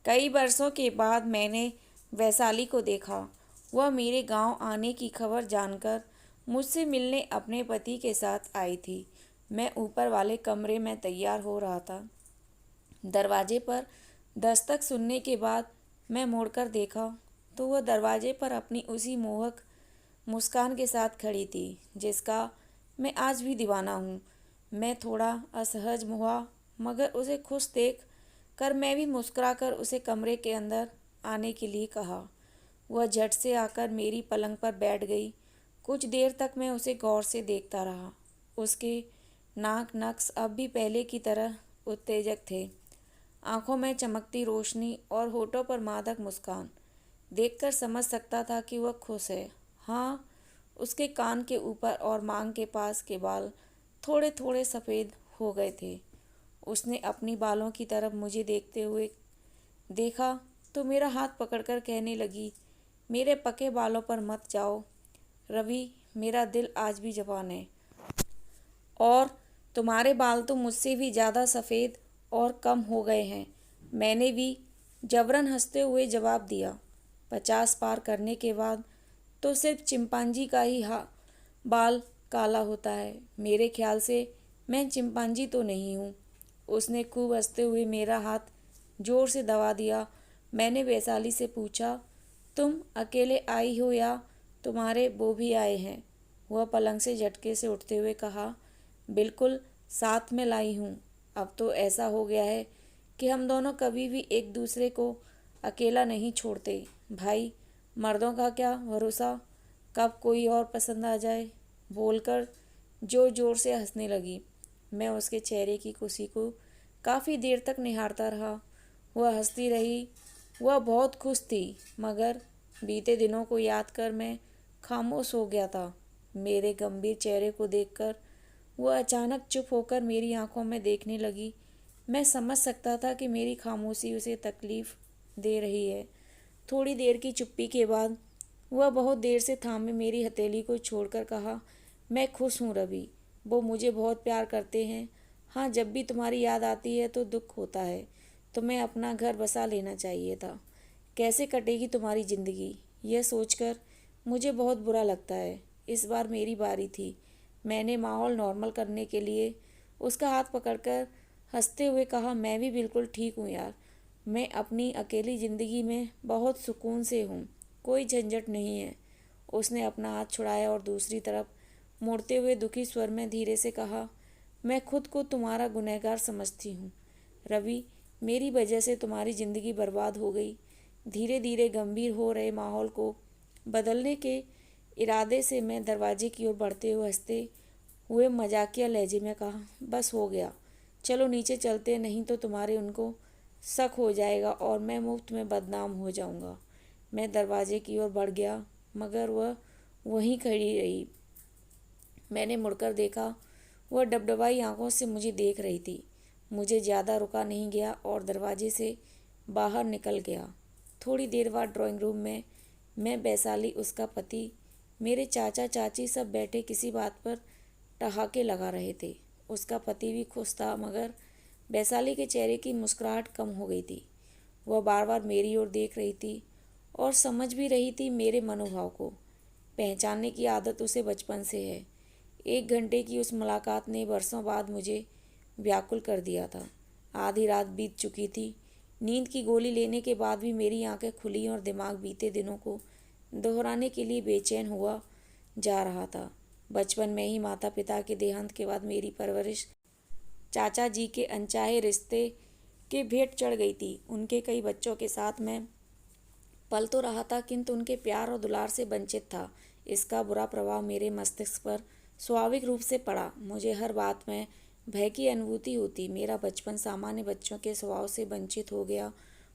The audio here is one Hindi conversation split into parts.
कई बरसों के बाद मैंने वैशाली को देखा। वह मेरे गांव आने की खबर जानकर मुझसे मिलने अपने पति के साथ आई थी। मैं ऊपर वाले कमरे में तैयार हो रहा था। दरवाजे पर दस्तक सुनने के बाद मैं मुड़कर देखा तो वह दरवाजे पर अपनी उसी मोहक मुस्कान के साथ खड़ी थी जिसका मैं आज भी दीवाना हूँ। मैं थोड़ा असहज हुआ, मगर उसे खुश देख कर मैं भी मुस्कुराकर उसे कमरे के अंदर आने के लिए कहा। वह झट से आकर मेरी पलंग पर बैठ गई। कुछ देर तक मैं उसे गौर से देखता रहा। उसके नाक नक्श अब भी पहले की तरह उत्तेजक थे। आंखों में चमकती रोशनी और होठों पर मादक मुस्कान देखकर समझ सकता था कि वह खुश है। हाँ, उसके कान के ऊपर और मांग के पास के बाल थोड़े थोड़े सफ़ेद हो गए थे। उसने अपनी बालों की तरफ मुझे देखते हुए देखा तो मेरा हाथ पकड़कर कहने लगी, मेरे पके बालों पर मत जाओ रवि, मेरा दिल आज भी जवान है। और तुम्हारे बाल तो मुझसे भी ज़्यादा सफ़ेद और कम हो गए हैं। मैंने भी जबरन हंसते हुए जवाब दिया। 50 पार करने के बाद तो सिर्फ चिंपांजी का ही बाल काला होता है। मेरे ख्याल से मैं चिंपांजी तो नहीं हूँ। उसने खूब हंसते हुए मेरा हाथ जोर से दबा दिया। मैंने वैशाली से पूछा, तुम अकेले आई हो या तुम्हारे वो भी आए हैं? वह पलंग से झटके से उठते हुए कहा, बिल्कुल साथ में लाई हूँ। अब तो ऐसा हो गया है कि हम दोनों कभी भी एक दूसरे को अकेला नहीं छोड़ते। भाई, मर्दों का क्या भरोसा, कब कोई और पसंद आ जाए। बोलकर जोर जोर से हंसने लगी। मैं उसके चेहरे की खुशी को काफ़ी देर तक निहारता रहा। वह हंसती रही। वह बहुत खुश थी, मगर बीते दिनों को याद कर मैं खामोश हो गया था। मेरे गंभीर चेहरे को देखकर वह अचानक चुप होकर मेरी आंखों में देखने लगी। मैं समझ सकता था कि मेरी खामोशी उसे तकलीफ दे रही है। थोड़ी देर की चुप्पी के बाद वह बहुत देर से थामे मेरी हथेली को छोड़कर कहा, मैं खुश हूँ रवि, वो मुझे बहुत प्यार करते हैं। हाँ, जब भी तुम्हारी याद आती है तो दुख होता है। तुम्हें अपना घर बसा लेना चाहिए था। कैसे कटेगी तुम्हारी ज़िंदगी, यह सोचकर मुझे बहुत बुरा लगता है। इस बार मेरी बारी थी। मैंने माहौल नॉर्मल करने के लिए उसका हाथ पकड़कर हंसते हुए कहा, मैं भी बिल्कुल ठीक हूँ यार। मैं अपनी अकेली ज़िंदगी में बहुत सुकून से हूँ, कोई झंझट नहीं है। उसने अपना हाथ छुड़ाया और दूसरी तरफ मुड़ते हुए दुखी स्वर में धीरे से कहा, मैं खुद को तुम्हारा गुनहगार समझती हूँ रवि, मेरी वजह से तुम्हारी ज़िंदगी बर्बाद हो गई। धीरे धीरे गंभीर हो रहे माहौल को बदलने के इरादे से मैं दरवाजे की ओर बढ़ते हुए हंसते हुए मजाकिया लहजे में कहा, बस हो गया, चलो नीचे चलते, नहीं तो तुम्हारे उनको शक हो जाएगा और मैं मुफ्त में बदनाम हो जाऊंगा। मैं दरवाजे की ओर बढ़ गया, मगर वह वहीं खड़ी रही। मैंने मुड़कर देखा। वह डबडबाई आंखों से मुझे देख रही थी। मुझे ज़्यादा रुका नहीं गया और दरवाजे से बाहर निकल गया। थोड़ी देर बाद ड्राइंग रूम में मैं, वैशाली, उसका पति, मेरे चाचा चाची सब बैठे किसी बात पर ठहाके लगा रहे थे। उसका पति भी खुश था, मगर वैशाली के चेहरे की मुस्कुराहट कम हो गई थी। वह बार बार मेरी ओर देख रही थी और समझ भी रही थी मेरे मनोभाव को। पहचानने की आदत उसे बचपन से है। 1 घंटे की उस मुलाकात ने बरसों बाद मुझे व्याकुल कर दिया था। आधी रात बीत चुकी थी। नींद की गोली लेने के बाद भी मेरी आंखें खुली और दिमाग बीते दिनों को दोहराने के लिए बेचैन हुआ जा रहा था। बचपन में ही माता पिता के देहांत के बाद मेरी परवरिश चाचा जी के अनचाहे रिश्ते के भेंट चढ़ गई थी। उनके कई बच्चों के साथ मैं पल तो रहा था, किंतु उनके प्यार और दुलार से वंचित था। इसका बुरा प्रभाव मेरे मस्तिष्क पर स्वाभाविक रूप से पड़ा। मुझे हर बात में भय की अनुभूति होती। मेरा बचपन सामान्य बच्चों के स्वभाव से वंचित हो गया।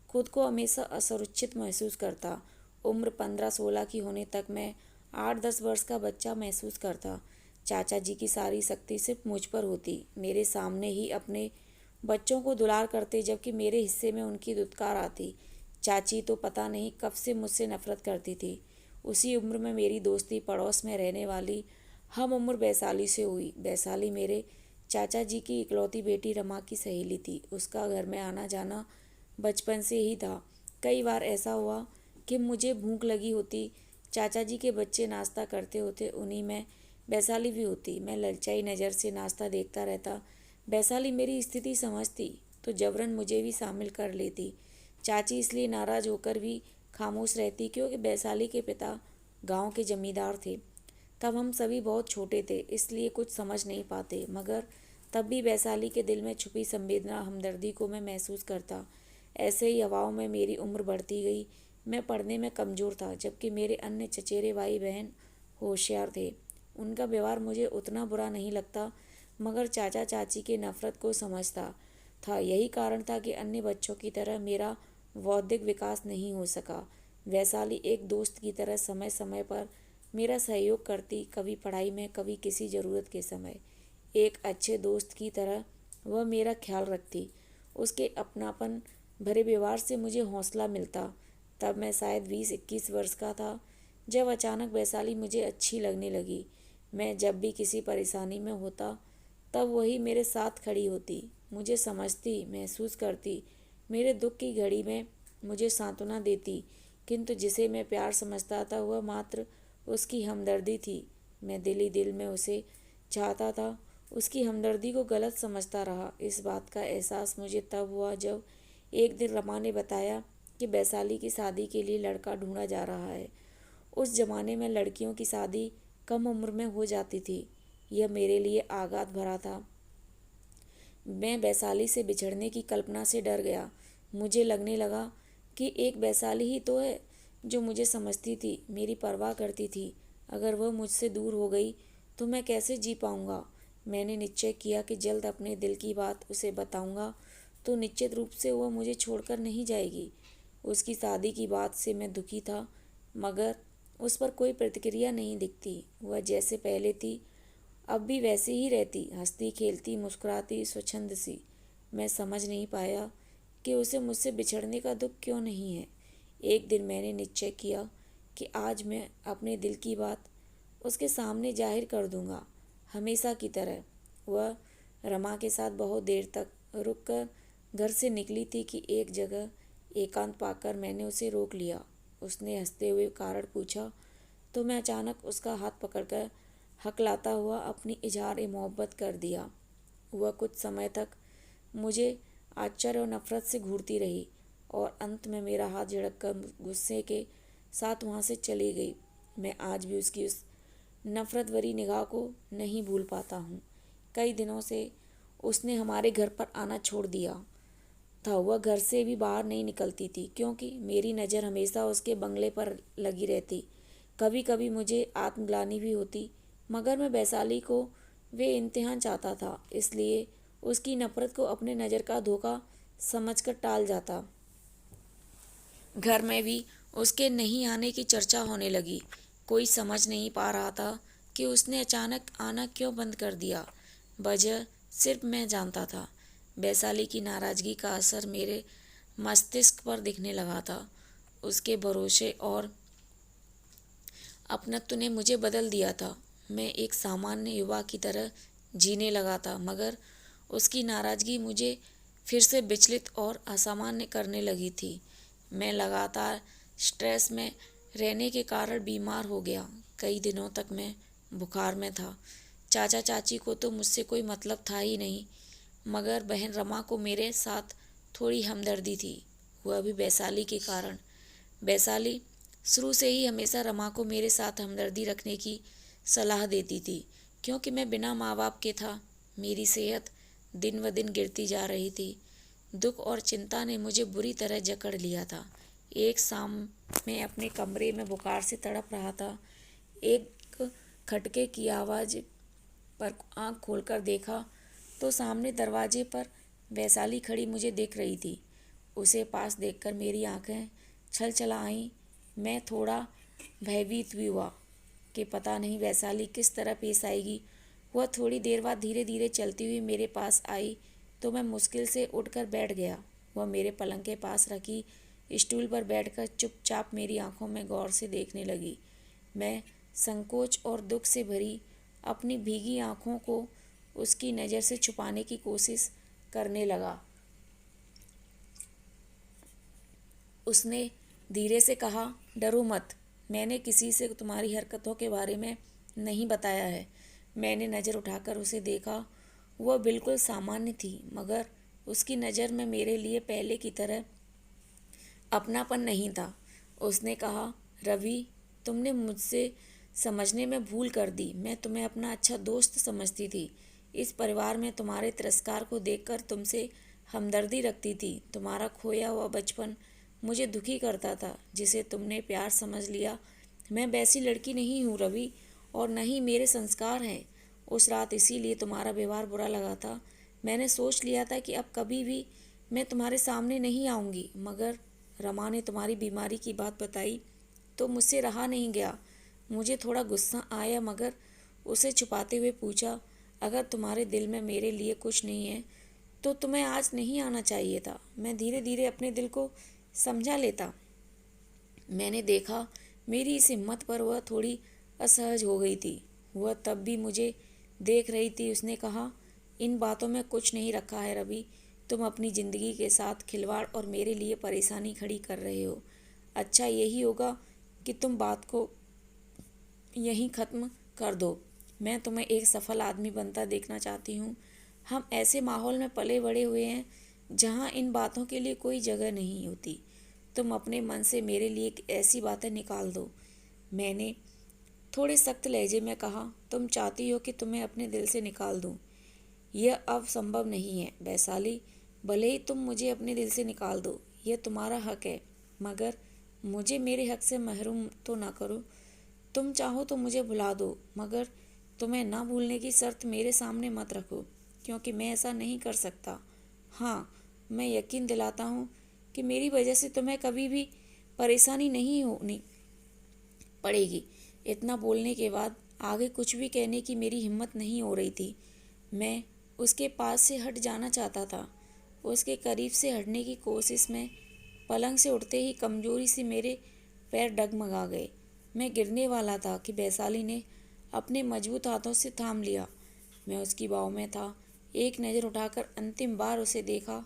खुद को हमेशा असुरक्षित महसूस करता। उम्र 15-16 की होने तक मैं 8-10 वर्ष का बच्चा महसूस करता। चाचा जी की सारी शक्ति सिर्फ मुझ पर होती। मेरे सामने ही अपने बच्चों को दुलार करते, जबकि मेरे हिस्से में उनकी दुत्कार आती। चाची तो पता नहीं कब से मुझसे नफरत करती थी। उसी उम्र में मेरी दोस्ती पड़ोस में रहने वाली हम उम्र वैशाली से हुई। वैशाली मेरे चाचा जी की इकलौती बेटी रमा की सहेली थी। उसका घर में आना जाना बचपन से ही था। कई बार ऐसा हुआ कि मुझे भूख लगी होती, चाचा जी के बच्चे नाश्ता करते होते, उन्हीं में वैशाली भी होती। मैं ललचाई नज़र से नाश्ता देखता रहता। वैशाली मेरी स्थिति समझती तो जबरन मुझे भी शामिल कर लेती। चाची इसलिए नाराज़ होकर भी खामोश रहती क्योंकि वैशाली के पिता गांव के जमींदार थे। तब हम सभी बहुत छोटे थे, इसलिए कुछ समझ नहीं पाते, मगर तब भी वैशाली के दिल में छुपी संवेदना, हमदर्दी को मैं महसूस करता। ऐसे ही हवाओं में मेरी उम्र बढ़ती गई। मैं पढ़ने में कमज़ोर था, जबकि मेरे अन्य चचेरे भाई बहन होशियार थे। उनका व्यवहार मुझे उतना बुरा नहीं लगता, मगर चाचा चाची के नफ़रत को समझता था। यही कारण था कि अन्य बच्चों की तरह मेरा बौद्धिक विकास नहीं हो सका। वैशाली एक दोस्त की तरह समय समय पर मेरा सहयोग करती, कभी पढ़ाई में, कभी किसी ज़रूरत के समय। एक अच्छे दोस्त की तरह वह मेरा ख्याल रखती। उसके अपनापन भरे व्यवहार से मुझे हौसला मिलता। तब मैं शायद 20-21 वर्ष का था, जब अचानक वैशाली मुझे अच्छी लगने लगी। मैं जब भी किसी परेशानी में होता, तब वही मेरे साथ खड़ी होती, मुझे समझती, महसूस करती, मेरे दुख की घड़ी में मुझे सांत्वना देती। किंतु जिसे मैं प्यार समझता था वह मात्र उसकी हमदर्दी थी। मैं दिल ही दिल में उसे चाहता था, उसकी हमदर्दी को गलत समझता रहा। इस बात का एहसास मुझे तब हुआ जब एक दिन रमा ने बताया कि वैशाली की शादी के लिए लड़का ढूंढा जा रहा है। उस जमाने में लड़कियों की शादी कम उम्र में हो जाती थी। यह मेरे लिए आघात भरा था। मैं वैशाली से बिछड़ने की कल्पना से डर गया। मुझे लगने लगा कि एक वैशाली ही तो है जो मुझे समझती थी, मेरी परवाह करती थी। अगर वह मुझसे दूर हो गई तो मैं कैसे जी पाऊंगा। मैंने निश्चय किया कि जल्द अपने दिल की बात उसे बताऊंगा तो निश्चित रूप से वह मुझे छोड़कर नहीं जाएगी। उसकी शादी की बात से मैं दुखी था, मगर उस पर कोई प्रतिक्रिया नहीं दिखती। वह जैसे पहले थी, अब भी वैसे ही रहती, हंसती खेलती मुस्कुराती स्वच्छंद सी। मैं समझ नहीं पाया कि उसे मुझसे बिछड़ने का दुख क्यों नहीं है। एक दिन मैंने निश्चय किया कि आज मैं अपने दिल की बात उसके सामने जाहिर कर दूंगा, हमेशा की तरह। वह रमा के साथ बहुत देर तक रुककर घर से निकली थी कि एक जगह एकांत पाकर मैंने उसे रोक लिया। उसने हंसते हुए कारण पूछा तो मैं अचानक उसका हाथ पकड़कर हकलाता हुआ अपनी इजहार मोहब्बत कर दिया। वह कुछ समय तक मुझे आश्चर्य और नफरत से घूरती रही और अंत में मेरा हाथ झड़ककर गुस्से के साथ वहाँ से चली गई। मैं आज भी उसकी उस नफरत भरी निगाह को नहीं भूल पाता हूँ। कई दिनों से उसने हमारे घर पर आना छोड़ दिया था। वह घर से भी बाहर नहीं निकलती थी क्योंकि मेरी नज़र हमेशा उसके बंगले पर लगी रहती। कभी कभी मुझे आत्मग्लानि भी होती, मगर मैं वैशाली को वे इम्तिहान चाहता था, इसलिए उसकी नफ़रत को अपने नज़र का धोखा समझकर टाल जाता। घर में भी उसके नहीं आने की चर्चा होने लगी। कोई समझ नहीं पा रहा था कि उसने अचानक आना क्यों बंद कर दिया। वजह सिर्फ मैं जानता था। वैशाली की नाराज़गी का असर मेरे मस्तिष्क पर दिखने लगा था। उसके भरोसे और अपनत्व ने मुझे बदल दिया था। मैं एक सामान्य युवा की तरह जीने लगा था, मगर उसकी नाराज़गी मुझे फिर से विचलित और असामान्य करने लगी थी। मैं लगातार स्ट्रेस में रहने के कारण बीमार हो गया। कई दिनों तक मैं बुखार में था। चाचा चाची को तो मुझसे कोई मतलब था ही नहीं, मगर बहन रमा को मेरे साथ थोड़ी हमदर्दी थी, वह भी वैशाली के कारण। वैशाली शुरू से ही हमेशा रमा को मेरे साथ हमदर्दी रखने की सलाह देती थी, क्योंकि मैं बिना माँ बाप के था। मेरी सेहत दिन ब दिन गिरती जा रही थी। दुख और चिंता ने मुझे बुरी तरह जकड़ लिया था। एक शाम मैं अपने कमरे में बुखार से तड़प रहा था। एक खटके की आवाज़ पर आंख खोलकर देखा तो सामने दरवाजे पर वैशाली खड़ी मुझे देख रही थी। उसे पास देखकर मेरी आंखें छलछला आईं। मैं थोड़ा भयभीत भी हुआ कि पता नहीं वैशाली किस तरह पेश आएगी। वह थोड़ी देर बाद धीरे धीरे चलती हुई मेरे पास आई तो मैं मुश्किल से उठकर बैठ गया। वह मेरे पलंग के पास रखी स्टूल पर बैठकर चुपचाप मेरी आंखों में गौर से देखने लगी। मैं संकोच और दुख से भरी अपनी भीगी आंखों को उसकी नज़र से छुपाने की कोशिश करने लगा। उसने धीरे से कहा, डरो मत, मैंने किसी से तुम्हारी हरकतों के बारे में नहीं बताया है। मैंने नज़र उठाकर उसे देखा। वह बिल्कुल सामान्य थी, मगर उसकी नज़र में मेरे लिए पहले की तरह अपनापन नहीं था। उसने कहा, रवि, तुमने मुझसे समझने में भूल कर दी। मैं तुम्हें अपना अच्छा दोस्त समझती थी। इस परिवार में तुम्हारे तिरस्कार को देखकर तुमसे हमदर्दी रखती थी। तुम्हारा खोया हुआ बचपन मुझे दुखी करता था, जिसे तुमने प्यार समझ लिया। मैं वैसी लड़की नहीं हूँ रवि, और न ही मेरे संस्कार हैं। उस रात इसीलिए तुम्हारा व्यवहार बुरा लगा था। मैंने सोच लिया था कि अब कभी भी मैं तुम्हारे सामने नहीं आऊँगी, मगर रमा ने तुम्हारी बीमारी की बात बताई तो मुझसे रहा नहीं गया। मुझे थोड़ा गुस्सा आया, मगर उसे छुपाते हुए पूछा, अगर तुम्हारे दिल में मेरे लिए कुछ नहीं है तो तुम्हें आज नहीं आना चाहिए था। मैं धीरे धीरे अपने दिल को समझा लेता। मैंने देखा मेरी इस हिम्मत पर वह थोड़ी असहज हो गई थी। वह तब भी मुझे देख रही थी। उसने कहा, इन बातों में कुछ नहीं रखा है रवि। तुम अपनी ज़िंदगी के साथ खिलवाड़ और मेरे लिए परेशानी खड़ी कर रहे हो। अच्छा यही होगा कि तुम बात को यहीं ख़त्म कर दो। मैं तुम्हें एक सफल आदमी बनता देखना चाहती हूँ। हम ऐसे माहौल में पले बड़े हुए हैं जहाँ इन बातों के लिए कोई जगह नहीं होती। तुम अपने मन से मेरे लिए ऐसी बातें निकाल दो। मैंने थोड़े सख्त लहजे में कहा, तुम चाहती हो कि तुम्हें अपने दिल से निकाल दूँ? यह अब संभव नहीं है वैशाली। भले ही तुम मुझे अपने दिल से निकाल दो, यह तुम्हारा हक है, मगर मुझे मेरे हक से महरूम तो ना करो। तुम चाहो तो मुझे भुला दो, मगर तुम्हें ना भूलने की शर्त मेरे सामने मत रखो, क्योंकि मैं ऐसा नहीं कर सकता। हाँ, मैं यकीन दिलाता हूँ कि मेरी वजह से तुम्हें कभी भी परेशानी नहीं होनी पड़ेगी। इतना बोलने के बाद आगे कुछ भी कहने की मेरी हिम्मत नहीं हो रही थी। मैं उसके पास से हट जाना चाहता था। उसके करीब से हटने की कोशिश में पलंग से उठते ही कमजोरी से मेरे पैर डगमगा गए। मैं गिरने वाला था कि वैशाली ने अपने मजबूत हाथों से थाम लिया। मैं उसकी बाहों में था। एक नज़र उठाकर अंतिम बार उसे देखा।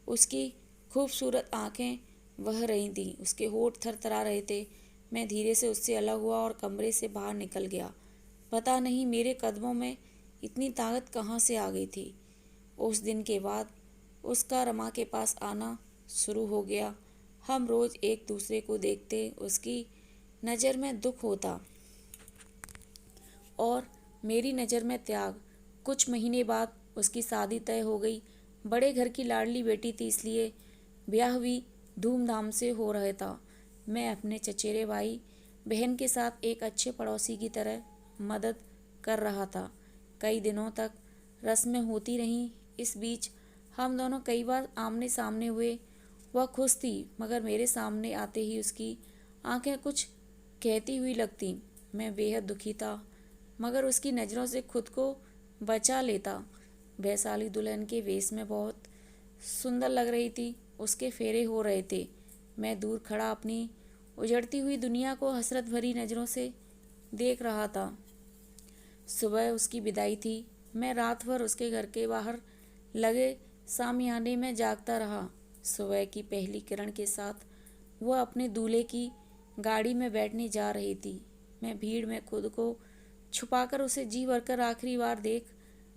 उसकी खूबसूरत आंखें बह रही थीं, उसके होठ थरथरा रहे थे। मैं धीरे से उससे अलग हुआ और कमरे से बाहर निकल गया। पता नहीं मेरे कदमों में इतनी ताकत कहाँ से आ गई थी। उस दिन के बाद उसका रमा के पास आना शुरू हो गया। हम रोज़ एक दूसरे को देखते। उसकी नज़र में दुख होता और मेरी नज़र में त्याग। कुछ महीने बाद उसकी शादी तय हो गई। बड़े घर की लाडली बेटी थी, इसलिए ब्याह भी धूमधाम से हो रहा था। मैं अपने चचेरे भाई बहन के साथ एक अच्छे पड़ोसी की तरह मदद कर रहा था। कई दिनों तक रस्में होती रहीं। इस बीच हम दोनों कई बार आमने सामने हुए। वह खुश थी, मगर मेरे सामने आते ही उसकी आंखें कुछ कहती हुई लगती। मैं बेहद दुखी था, मगर उसकी नज़रों से खुद को बचा लेता। वैशाली दुल्हन के वेश में बहुत सुंदर लग रही थी। उसके फेरे हो रहे थे। मैं दूर खड़ा अपनी उजड़ती हुई दुनिया को हसरत भरी नज़रों से देख रहा था। सुबह उसकी विदाई थी। मैं रात भर उसके घर के बाहर लगे सामियाने में जागता रहा। सुबह की पहली किरण के साथ वह अपने दूल्हे की गाड़ी में बैठने जा रही थी। मैं भीड़ में खुद को छुपाकर उसे जी भरकर आखिरी बार देख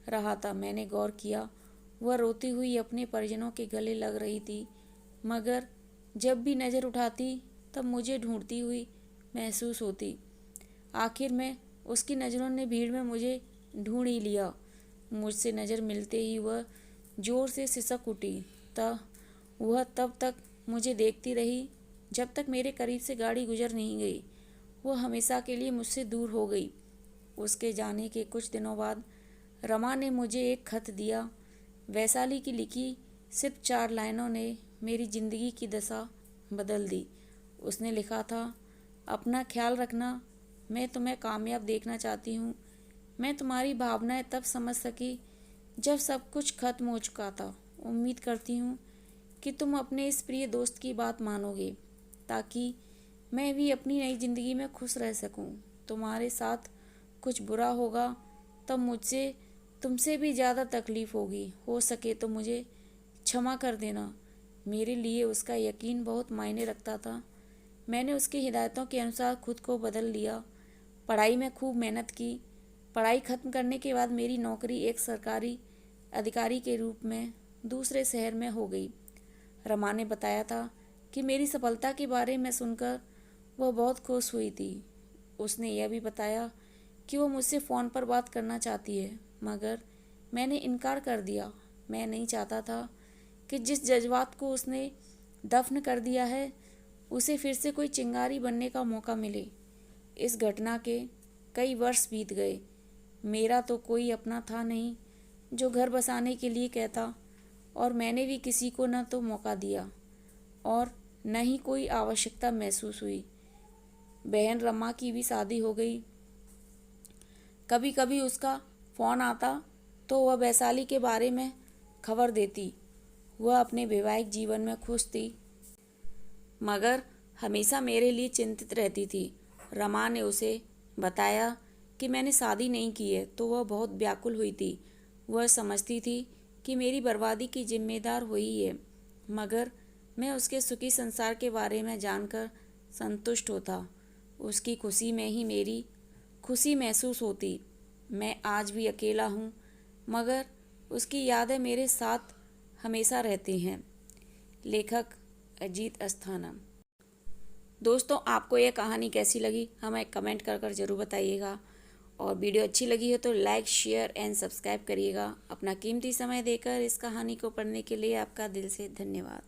रहा था। मैंने गौर किया, वह रोती हुई अपने परिजनों के गले लग रही थी, मगर जब भी नज़र उठाती तब मुझे ढूंढती हुई महसूस होती। आखिर में उसकी नज़रों ने भीड़ में मुझे ढूंढ ही लिया। मुझसे नज़र मिलते ही वह जोर से सिसक उठी। वह तब तक मुझे देखती रही जब तक मेरे करीब से गाड़ी गुजर नहीं गई। वो हमेशा के लिए मुझसे दूर हो गई। उसके जाने के कुछ दिनों बाद रमा ने मुझे एक खत दिया। वैशाली की लिखी सिर्फ 4 लाइनों ने मेरी ज़िंदगी की दशा बदल दी। उसने लिखा था, अपना ख्याल रखना, मैं तुम्हें कामयाब देखना चाहती हूँ। मैं तुम्हारी भावनाएं तब समझ सकी जब सब कुछ खत्म हो चुका था। उम्मीद करती हूँ कि तुम अपने इस प्रिय दोस्त की बात मानोगे, ताकि मैं भी अपनी नई ज़िंदगी में खुश रह सकूं। तुम्हारे साथ कुछ बुरा होगा तब मुझसे तुमसे भी ज़्यादा तकलीफ़ होगी। हो सके तो मुझे क्षमा कर देना। मेरे लिए उसका यकीन बहुत मायने रखता था। मैंने उसकी हिदायतों के अनुसार खुद को बदल लिया। पढ़ाई में खूब मेहनत की। पढ़ाई खत्म करने के बाद मेरी नौकरी एक सरकारी अधिकारी के रूप में दूसरे शहर में हो गई। रमा ने बताया था कि मेरी सफलता के बारे में सुनकर वह बहुत खुश हुई थी। उसने यह भी बताया कि वो मुझसे फ़ोन पर बात करना चाहती है, मगर मैंने इनकार कर दिया। मैं नहीं चाहता था कि जिस जज्बात को उसने दफन कर दिया है उसे फिर से कोई चिंगारी बनने का मौका मिले। इस घटना के कई वर्ष बीत गए। मेरा तो कोई अपना था नहीं जो घर बसाने के लिए कहता, और मैंने भी किसी को न तो मौका दिया और न ही कोई आवश्यकता महसूस हुई। बहन रमा की भी शादी हो गई। कभी कभी उसका फ़ोन आता तो वह वैशाली के बारे में खबर देती। वह अपने वैवाहिक जीवन में खुश थी, मगर हमेशा मेरे लिए चिंतित रहती थी। रमा ने उसे बताया कि मैंने शादी नहीं की है तो वह बहुत व्याकुल हुई थी। वह समझती थी कि मेरी बर्बादी की जिम्मेदार वही है, मगर मैं उसके सुखी संसार के बारे में जानकर संतुष्ट होता। उसकी खुशी में ही मेरी खुशी महसूस होती। मैं आज भी अकेला हूँ, मगर उसकी यादें मेरे साथ हमेशा रहती हैं। लेखक अजीत अस्थाना। दोस्तों, आपको यह कहानी कैसी लगी हमें कमेंट कर कर ज़रूर बताइएगा, और वीडियो अच्छी लगी हो तो लाइक शेयर एंड सब्सक्राइब करिएगा। अपना कीमती समय देकर इस कहानी को पढ़ने के लिए आपका दिल से धन्यवाद।